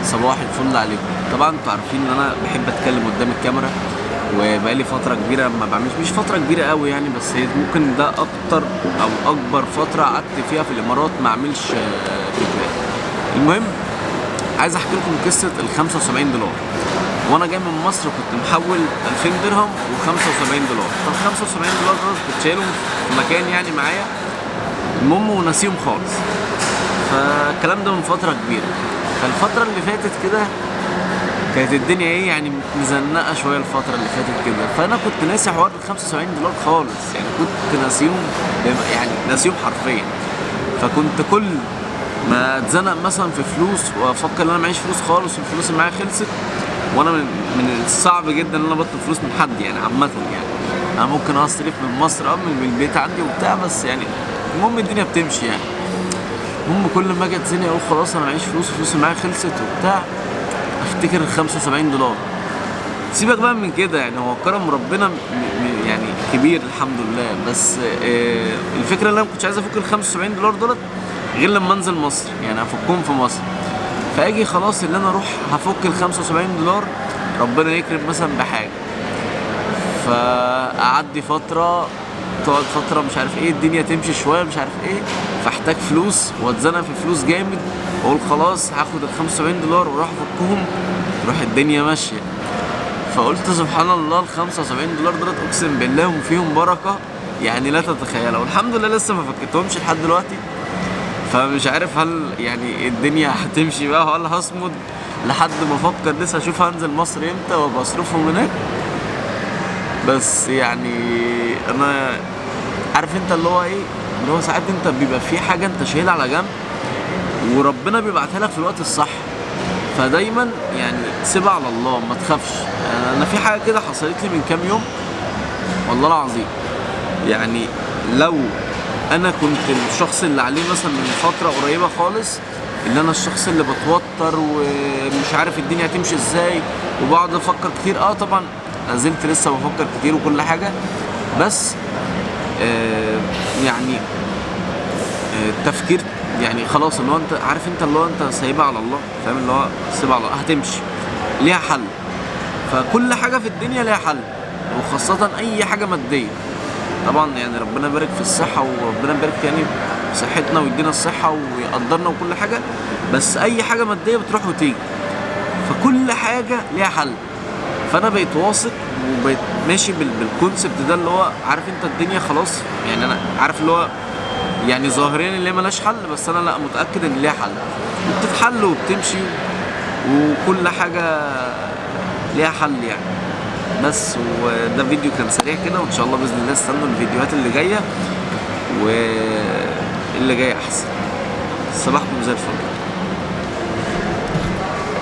صباح الفل عليكم. طبعا انتوا عارفين ان انا بحب اتكلم قدام الكاميرا، وبقالي فتره كبيره ما بعملش، مش فتره كبيره قوي يعني، بس هي ممكن ده اكتر او اكبر فتره قعدت فيها في الامارات ما اعملش فيديوهات. المهم، عايز احكي لكم قصه ال 75 دولار. وانا جاي من مصر كنت محول 2000 درهم و75 دولار. طب 75 دولار دول كنت شايلهم في مكان يعني معايا، المهم وناسيهم خالص. فالكلام ده من فتره كبيره. فالفتره اللي فاتت كده كانت الدنيا ايه يعني مزنقه شويه الفتره اللي فاتت كده، فانا كنت ناسي حوار ال 75 دولار خالص، يعني كنت ناسيهم، يعني ناسيهم حرفيا. فكنت كل ما اتزنق مثلا في فلوس وافكر ان انا معيش فلوس خالص والفلوس اللي معايا خلصت، وانا من الصعب جدا ان انا بطلب فلوس من حد يعني عامه. يعني انا ممكن اصرف من مصر من البيت عندي وبتاع، بس يعني المهم الدنيا بتمشي يعني. المهم كل ما اجي اتزنق اقول خلاص انا معيش فلوس والفلوس اللي معايا خلصت وبتاع، افتكر ال 75 دولار. سيبك بقى من كده، يعني هو كرم ربنا يعني كبير الحمد لله، بس الفكره ان انا ما كنتش عايز افك ال 75 دولار دولت غير لما انزل مصر، يعني افكهم في مصر. فاجي خلاص اللي انا اروح هفك ال 75 دولار، ربنا يكرم مثلا بحاجه، فاعدي فتره، تقعد فتره مش عارف ايه، الدنيا تمشي شويه مش عارف ايه، فاحتاج فلوس واتزنق في فلوس جامد، واقول خلاص هاخد ال 75 دولار واروح افكهم، تروح الدنيا ماشيه. فقلت سبحان الله، ال 75 دولار دولت اقسم بالله هم فيهم بركه يعني لا تتخيلها، والحمد لله لسه ما فكتهمش لحد دلوقتي. فمش عارف هل يعني الدنيا هتمشي بقى ولا هصمد لحد ما افكر، لسه اشوف هنزل مصر امتى وابقى اصرفهم هناك. بس يعني انا عارف انت اللي هو ايه، اللي هو ساعات انت بيبقى في حاجه انت شايلها على جنب وربنا بيبعتها لك في الوقت الصح، فدايما يعني سيبها على الله، ما تخافش. انا في حاجه كده حصلت لي من كام يوم والله العظيم، يعني لو انا كنت الشخص اللي عليه مثلا من فتره قريبه خالص، اللي انا الشخص اللي بتوتر ومش عارف الدنيا هتمشي ازاي وبقعد افكر كتير، طبعا لازلت لسه بفكر كتير وكل حاجه، بس يعني التفكير يعني خلاص، اللي هو انت عارف انت اللي هو انت سايبها على الله، فاهم اللي هو سيبها على الله، هتمشي ليها حل. فكل حاجه في الدنيا ليها حل، وخاصه اي حاجه ماديه. طبعا يعني ربنا يبارك في الصحه، وربنا يبارك يعني في صحتنا ويدينا الصحه ويقدرنا وكل حاجه، بس اي حاجه ماديه بتروح وتيجي، فكل حاجه ليها حل. فانا بقيت واثق وبقيت ماشي بالكونسبت ده، اللي هو عارف انت الدنيا خلاص، يعني انا عارف اللي هو يعني ظاهريا اللي هي ملهاش حل، بس انا لا، متاكد ان ليها حل وبتتحل وبتمشي، وكل حاجه ليها حل يعني. بس وده فيديو كان سريع كده، وان شاء الله باذن الله استنوا الفيديوهات اللي جايه، واللي جايه احسن. صباحكم زي الفل.